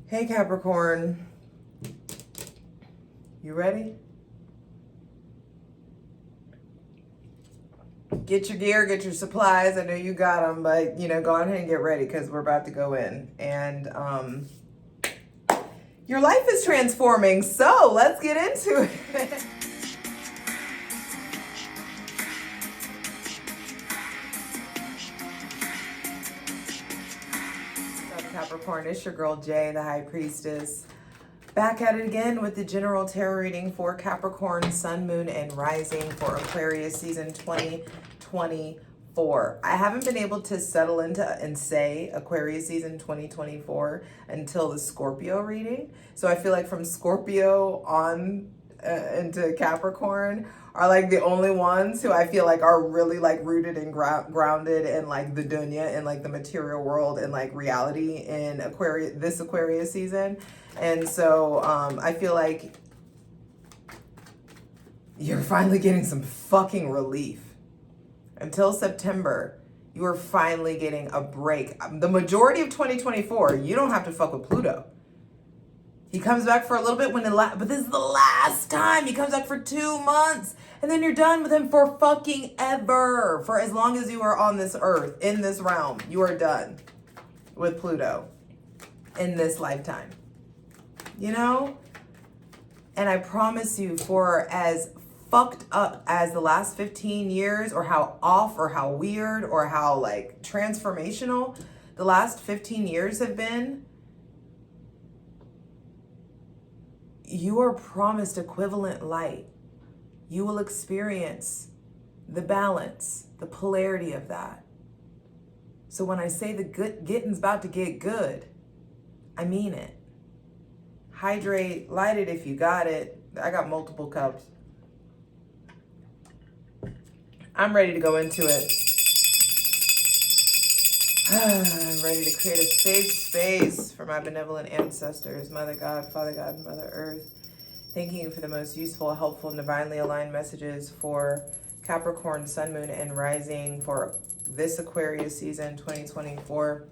Hey Capricorn, you ready? Get your gear, get your supplies. I know you got them, but go ahead and get ready because we're about to go in. And your life is transforming, so let's get into it. What's up, Capricorn? It's your girl Jay, the High Priestess. Back at it again with the general tarot reading for Capricorn, Sun, Moon, and Rising for Aquarius season 2024. I haven't been able to settle into and say Aquarius season 2024 until the Scorpio reading. So I feel like from Scorpio on into Capricorn are like the only ones who I feel like are really like rooted and grounded in like the dunya and like the material world and like reality in this Aquarius season. And so I feel like you're finally getting some fucking relief. Until September, you are finally getting a break. The majority of 2024, you don't have to fuck with Pluto. He comes back for a little bit but this is the last time. He comes back for 2 months. And then you're done with him for fucking ever. For as long as you are on this earth, in this realm, you are done with Pluto in this lifetime. And I promise you, for as fucked up as the last 15 years or how off or how weird or how like transformational the last 15 years have been, you are promised equivalent light. You will experience the balance, the polarity of that. So when I say the getting's about to get good, I mean it. Hydrate, light it if you got it. I got multiple cups. I'm ready to go into it. I'm ready to create a safe space for my benevolent ancestors, Mother God, Father God, Mother Earth. Thanking you for the most useful, helpful, and divinely aligned messages for Capricorn, Sun, Moon, and Rising for this Aquarius season 2024.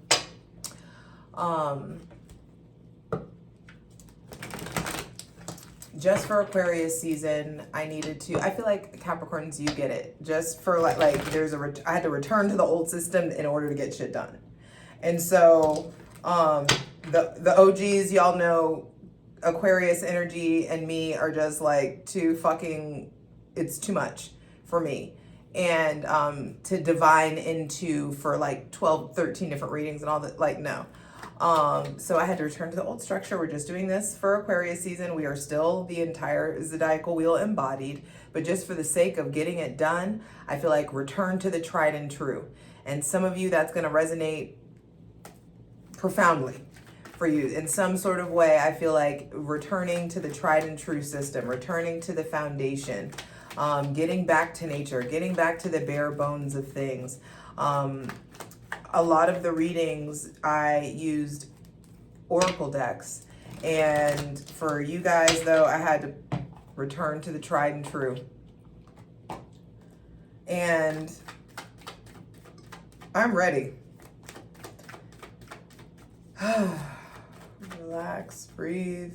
Just for Aquarius season, I feel like Capricorns, you get it. Just for like I had to return to the old system in order to get shit done. And so, the OGs, y'all know Aquarius energy and me are just like it's too much for me. And, to divine into for like 12, 13 different readings and all that, like, no. So I had to return to the old structure. We're just doing this for Aquarius season. We are still the entire zodiacal wheel embodied, but just for the sake of getting it done, I feel like return to the tried and true. And some of you, that's going to resonate profoundly for you in some sort of way. I feel like returning to the tried and true system, returning to the foundation, getting back to nature, getting back to the bare bones of things. A lot of the readings, I used oracle decks. And for you guys, though, I had to return to the tried and true. And I'm ready. Relax, breathe.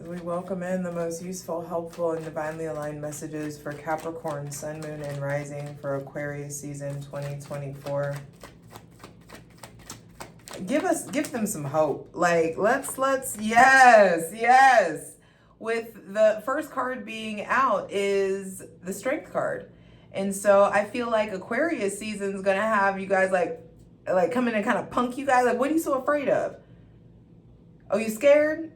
We welcome in the most useful, helpful, and divinely aligned messages for Capricorn, Sun, Moon, and Rising for Aquarius season 2024. Give them some hope. Like, yes. With the first card being out is the Strength card. And so I feel like Aquarius season's gonna have you guys like come in and kind of punk you guys. Like, what are you so afraid of? Oh, you scared?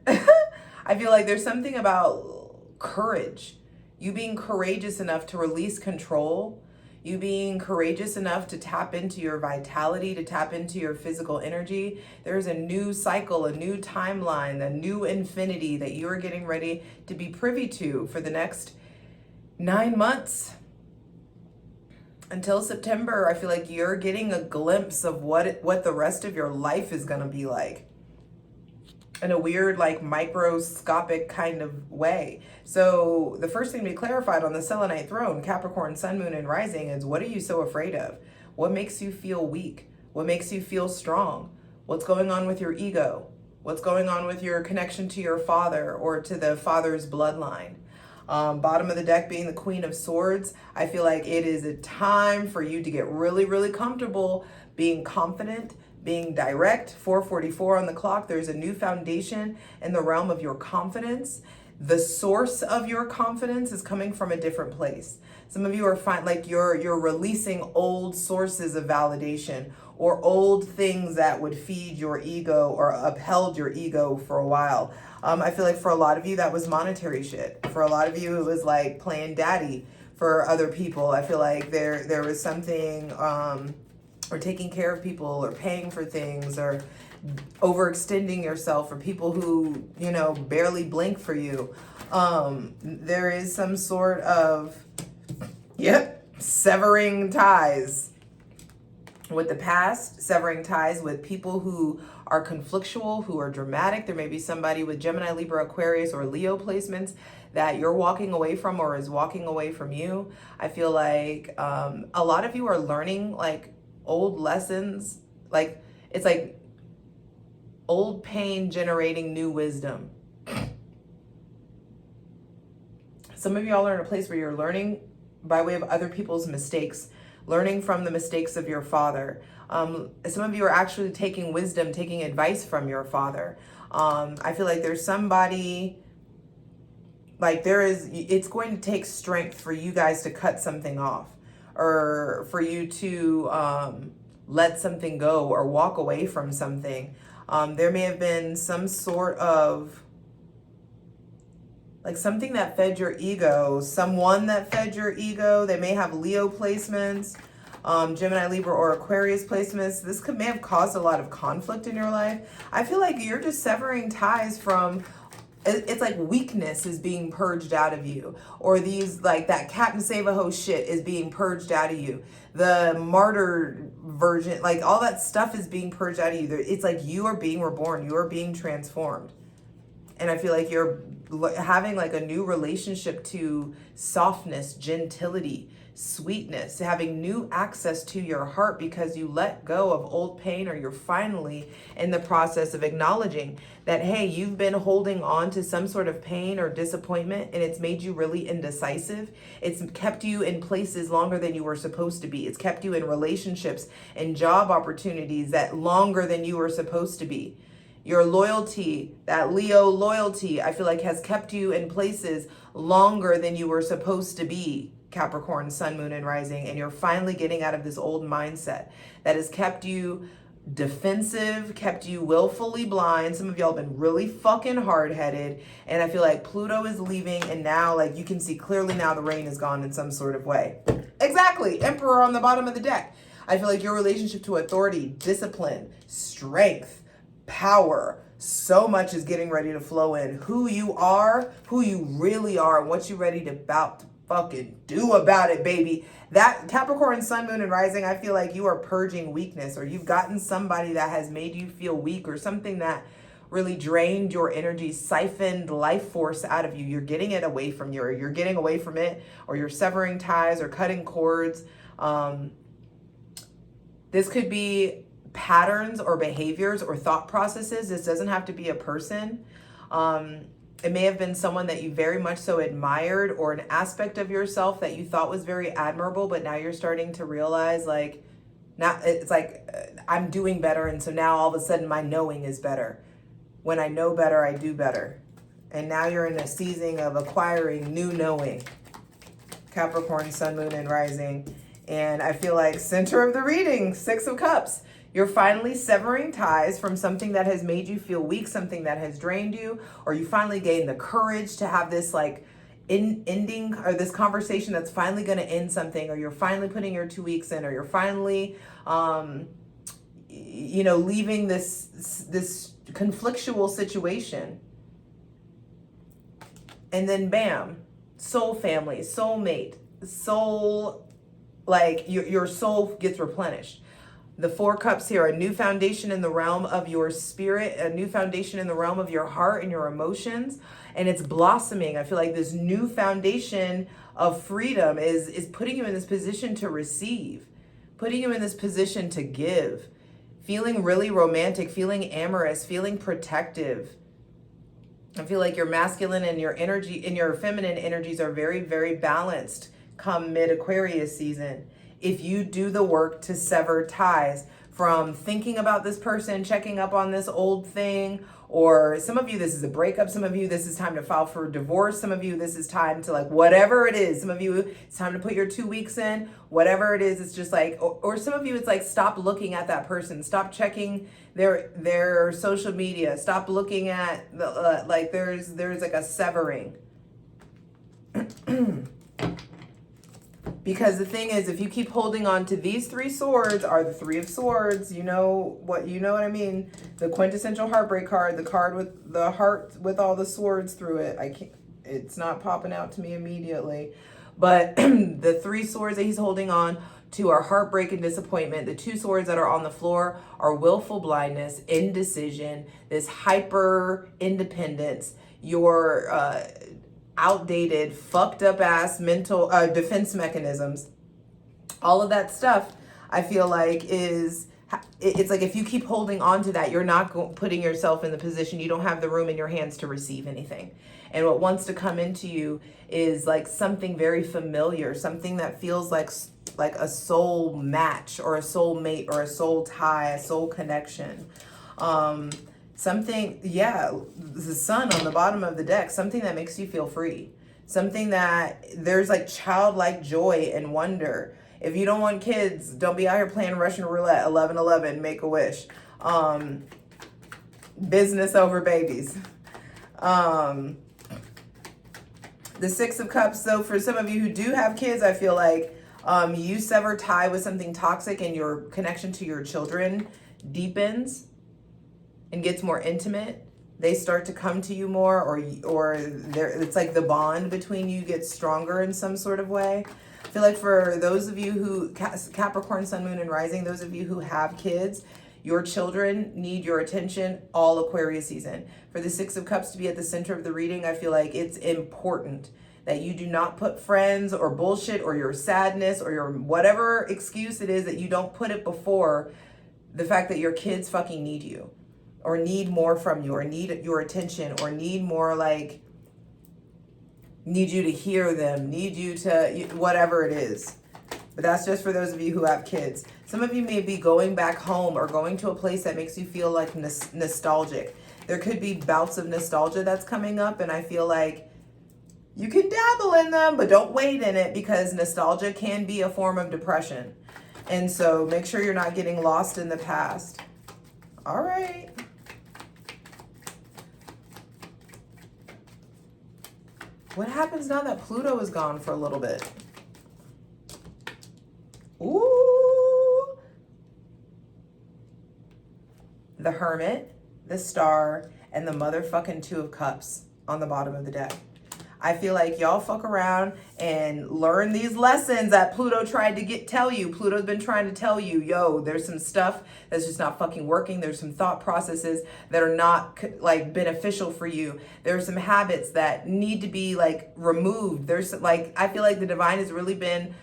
I feel like there's something about courage. You being courageous enough to release control. You being courageous enough to tap into your vitality, to tap into your physical energy. There's a new cycle, a new timeline, a new infinity that you're getting ready to be privy to for the next 9 months. Until September, I feel like you're getting a glimpse of what the rest of your life is going to be like. In a weird, like, microscopic kind of way. So the first thing to be clarified on the selenite throne, Capricorn, Sun, Moon, and Rising, is what are you so afraid of? What makes you feel weak? What makes you feel strong? What's going on with your ego? What's going on with your connection to your father or to the father's bloodline? Bottom of the deck being the Queen of Swords. I feel like it is a time for you to get really, really comfortable being confident, being direct. 4:44 on the clock. There's a new foundation in the realm of your confidence. The source of your confidence is coming from a different place. Some of you are like you're releasing old sources of validation or old things that would feed your ego or upheld your ego for a while. I feel like for a lot of you that was monetary shit. For a lot of you it was like playing daddy. For other people I feel like there was something or taking care of people or paying for things or overextending yourself for people who, you know, barely blink for you. There is some sort of, severing ties with the past, severing ties with people who are conflictual, who are dramatic. There may be somebody with Gemini, Libra, Aquarius, or Leo placements that you're walking away from or is walking away from you. I feel like a lot of you are learning like old lessons. Like it's like old pain generating new wisdom. Some of y'all are in a place where you're learning by way of other people's mistakes, learning from the mistakes of your father. Some of you are actually taking wisdom, taking advice from your father. I feel like there's somebody, like it's going to take strength for you guys to cut something off or for you to let something go or walk away from something. There may have been some sort of like something that fed your ego, someone that fed your ego. They may have Leo placements, Gemini, Libra, or Aquarius placements. This may have caused a lot of conflict in your life. I feel like you're just severing ties from, it's like weakness is being purged out of you, or these like that Captain Save-A-Ho shit is being purged out of you. The martyr version, like all that stuff is being purged out of you. It's like you are being reborn, you are being transformed. And I feel like you're having like a new relationship to softness, gentility, sweetness, having new access to your heart because you let go of old pain, or you're finally in the process of acknowledging that, hey, you've been holding on to some sort of pain or disappointment and it's made you really indecisive. It's kept you in places longer than you were supposed to be. It's kept you in relationships and job opportunities that longer than you were supposed to be. Your loyalty, that Leo loyalty, I feel like has kept you in places longer than you were supposed to be, Capricorn, Sun, Moon, and Rising. And you're finally getting out of this old mindset that has kept you defensive, kept you willfully blind. Some of y'all have been really fucking hard-headed. And I feel like Pluto is leaving, and now like you can see clearly now the rain is gone in some sort of way. Exactly. Emperor on the bottom of the deck. I feel like your relationship to authority, discipline, strength, power, so much is getting ready to flow in. Who you are, who you really are, and what you're ready to fucking do about it, baby. That Capricorn, Sun, Moon, and Rising, I feel like you are purging weakness, or you've gotten somebody that has made you feel weak, or something that really drained your energy, siphoned life force out of you. You're getting it away from you, or you're getting away from it, or you're severing ties or cutting cords. This could be patterns or behaviors or thought processes. This doesn't have to be a person. It may have been someone that you very much so admired, or an aspect of yourself that you thought was very admirable, but now you're starting to realize like, now it's like I'm doing better, and so now all of a sudden my knowing is better. When I know better, I do better. And now you're in a season of acquiring new knowing. Capricorn, Sun, Moon, and Rising. And I feel like center of the reading, Six of Cups. You're finally severing ties from something that has made you feel weak, something that has drained you, or you finally gained the courage to have this like ending, or this conversation that's finally going to end something, or you're finally putting your 2 weeks in, or you're finally, leaving this conflictual situation. And then bam, soul family, soulmate, soul, like your soul gets replenished. The Four Cups here, a new foundation in the realm of your spirit, a new foundation in the realm of your heart and your emotions, and it's blossoming. I feel like this new foundation of freedom is putting you in this position to receive, putting you in this position to give. feeling really romantic, feeling amorous, feeling protective. I feel like your masculine and your energy and your feminine energies are very, very balanced come mid-Aquarius season. If you do the work to sever ties from thinking about this person, checking up on this old thing, or some of you, this is a breakup. Some of you, this is time to file for divorce. Some of you, this is time to like, whatever it is. Some of you, it's time to put your 2 weeks in, whatever it is. It's just like, or some of you, it's like, stop looking at that person. Stop checking their social media. Stop looking at the, like there's like a severing. Because the thing is, if you keep holding on to these 3 swords, are the 3 of swords, you know what I mean? The quintessential heartbreak card, the card with the heart with all the swords through it. It's not popping out to me immediately. But the 3 swords that he's holding on to are heartbreak and disappointment. The 2 swords that are on the floor are willful blindness, indecision, this hyper independence, your outdated, fucked up ass mental defense mechanisms. All of that stuff, I feel like it's like if you keep holding on to that, you're not putting yourself in the position, you don't have the room in your hands to receive anything. And what wants to come into you is like something very familiar, something that feels like a soul match or a soul mate or a soul tie, a soul connection. Something, yeah, the sun on the bottom of the deck, something that makes you feel free. Something that there's like childlike joy and wonder. If you don't want kids, don't be out here playing Russian roulette, 1111, make a wish. Business over babies. The 6 of Cups, so for some of you who do have kids, I feel like you sever tie with something toxic and your connection to your children deepens and gets more intimate. They start to come to you more, or it's like the bond between you gets stronger in some sort of way. I feel like for those of you who, Capricorn, Sun, Moon, and Rising, those of you who have kids, your children need your attention all Aquarius season. For the 6 of Cups to be at the center of the reading, I feel like it's important that you do not put friends or bullshit or your sadness or your whatever excuse it is, that you don't put it before the fact that your kids fucking need you, or need more from you, or need your attention, or need more, like, need you to hear them, need you to, whatever it is. But that's just for those of you who have kids. Some of you may be going back home or going to a place that makes you feel like nostalgic. There could be bouts of nostalgia that's coming up, and I feel like you can dabble in them, but don't wade in it, because nostalgia can be a form of depression. And so make sure you're not getting lost in the past. All right. What happens now that Pluto is gone for a little bit? Ooh. The Hermit, the Star, and the motherfucking 2 of Cups on the bottom of the deck. I feel like y'all fuck around and learn these lessons that Pluto tried to tell you. Pluto's been trying to tell you, yo, there's some stuff that's just not fucking working. There's some thought processes that are not like beneficial for you. There's some habits that need to be like removed. There's like, I feel like the divine has really been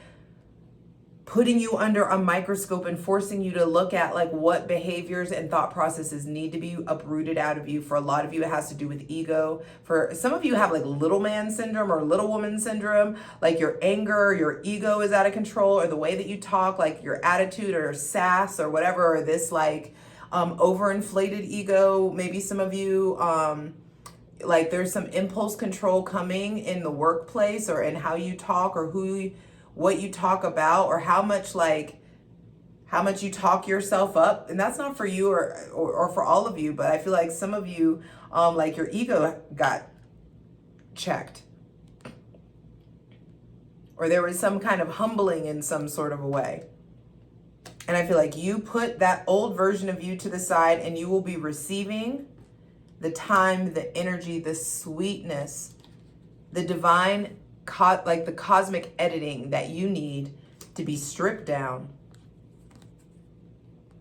putting you under a microscope and forcing you to look at like what behaviors and thought processes need to be uprooted out of you. For a lot of you, it has to do with ego. For some of you have like little man syndrome or little woman syndrome, like your anger, your ego is out of control, or the way that you talk, like your attitude or sass or whatever, or this like overinflated ego. Maybe some of you, like there's some impulse control coming in the workplace or in how you talk, or what you talk about, or how much you talk yourself up. And that's not for you or for all of you, but I feel like some of you, like your ego got checked, or there was some kind of humbling in some sort of a way. And I feel like you put that old version of you to the side, and you will be receiving the time, the energy, the sweetness, the divine, like the cosmic editing that you need to be stripped down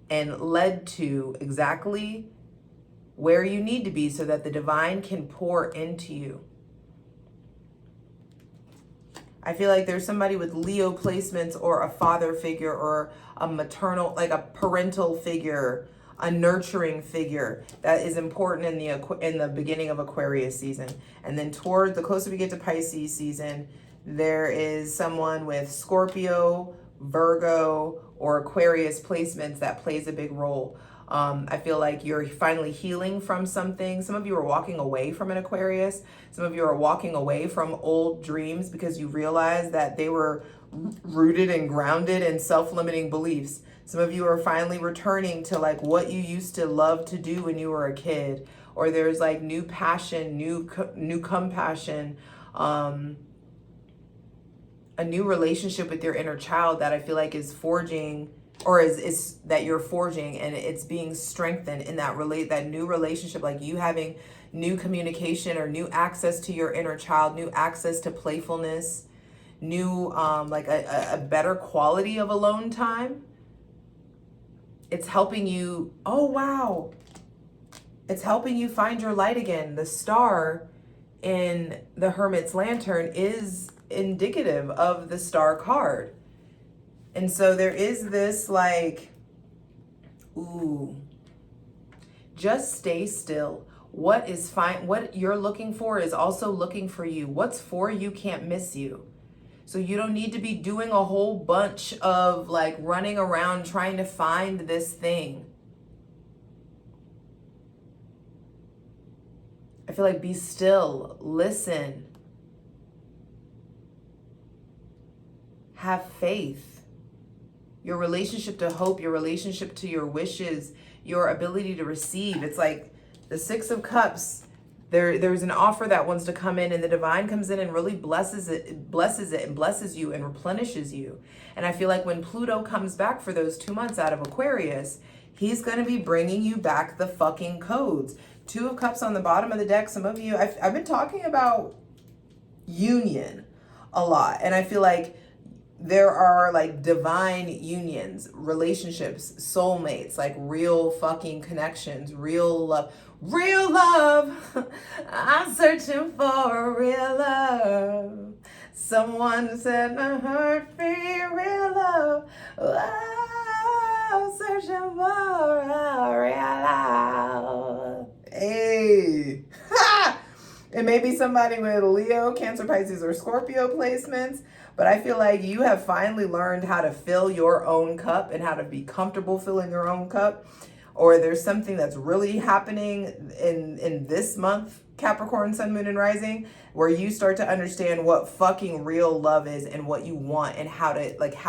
and led to exactly where you need to be, so that the divine can pour into you. I feel like there's somebody with Leo placements or a father figure or a maternal, like a parental figure, a nurturing figure that is important in the beginning of Aquarius season. And then toward the closer we get to Pisces season, there is someone with Scorpio, Virgo, or Aquarius placements that plays a big role. I feel like you're finally healing from something. Some of you are walking away from an Aquarius. Some of you are walking away from old dreams because you realize that they were rooted and grounded in self-limiting beliefs. Some of you are finally returning to like what you used to love to do when you were a kid, or there's like new passion, new compassion, a new relationship with your inner child that I feel like is forging, or is that you're forging, and it's being strengthened in that new relationship, like you having new communication or new access to your inner child, new access to playfulness, new like a better quality of alone time. It's helping you, oh wow, it's helping you find your light again. The star in the Hermit's Lantern is indicative of the star card. And so there is this like, ooh, just stay still. What is fine, what you're looking for is also looking for you. What's for you can't miss you. So you don't need to be doing a whole bunch of like running around trying to find this thing. I feel like be still, listen, have faith. Your relationship to hope, your relationship to your wishes, your ability to receive. It's like the Six of Cups. There's an offer that wants to come in, and the divine comes in and really blesses it and blesses you and replenishes you. And I feel like when Pluto comes back for those 2 months out of Aquarius, he's going to be bringing you back the fucking codes. Two of Cups on the bottom of the deck. Some of you, I've been talking about union a lot, and I feel like there are like divine unions, relationships, soulmates, like real fucking connections, real love. Real love. I'm searching for a real love. Someone set my heart free. Real love. Oh, I'm searching for a real love. Hey. It may be somebody with Leo, Cancer, Pisces, or Scorpio placements, but I feel like you have finally learned how to fill your own cup and how to be comfortable filling your own cup. Or there's something that's really happening in this month, Capricorn, Sun, Moon, and Rising, where you start to understand what fucking real love is and what you want and how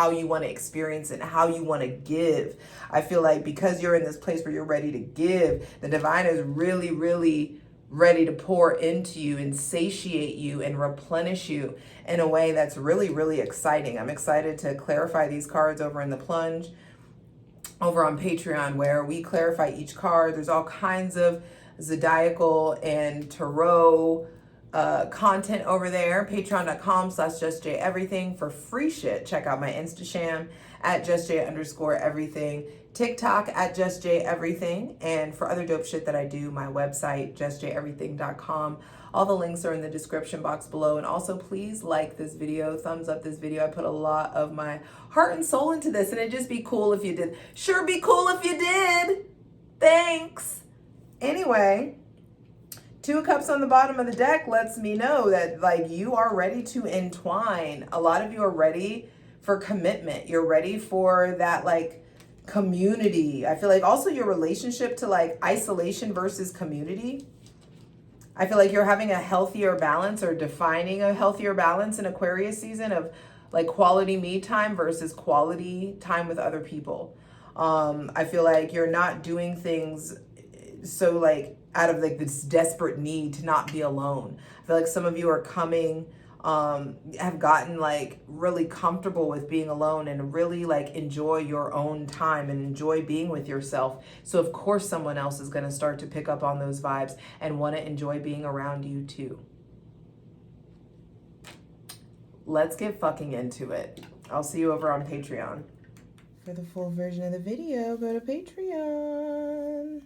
you want to experience it and how you want to give. I feel like because you're in this place where you're ready to give, the divine is really, really ready to pour into you and satiate you and replenish you in a way that's really, really exciting. I'm excited to clarify these cards over in the plunge over on Patreon, where we clarify each card. There's all kinds of zodiacal and tarot content over there. Patreon.com/JustJEverything for free shit. Check out my Instagram at JustJ_everything. TikTok at JustJEverything. And for other dope shit that I do, my website, JustJEverything.com. All the links are in the description box below. And also please like this video, thumbs up this video. I put a lot of my heart and soul into this, and it'd just be cool if you did. Sure be cool if you did. Thanks. Anyway, Two of Cups on the bottom of the deck lets me know that like you are ready to entwine. A lot of you are ready for commitment. You're ready for that like community. I feel like also your relationship to like isolation versus community. I feel like you're having a healthier balance or defining a healthier balance in Aquarius season of like quality me time versus quality time with other people. I feel like you're not doing things so like out of like this desperate need to not be alone. I feel like some of you are coming, have gotten like really comfortable with being alone and really like enjoy your own time and enjoy being with yourself. So of course someone else is going to start to pick up on those vibes and want to enjoy being around you too. Let's get fucking into it. I'll see you over on Patreon. For the full version of the video, go to Patreon.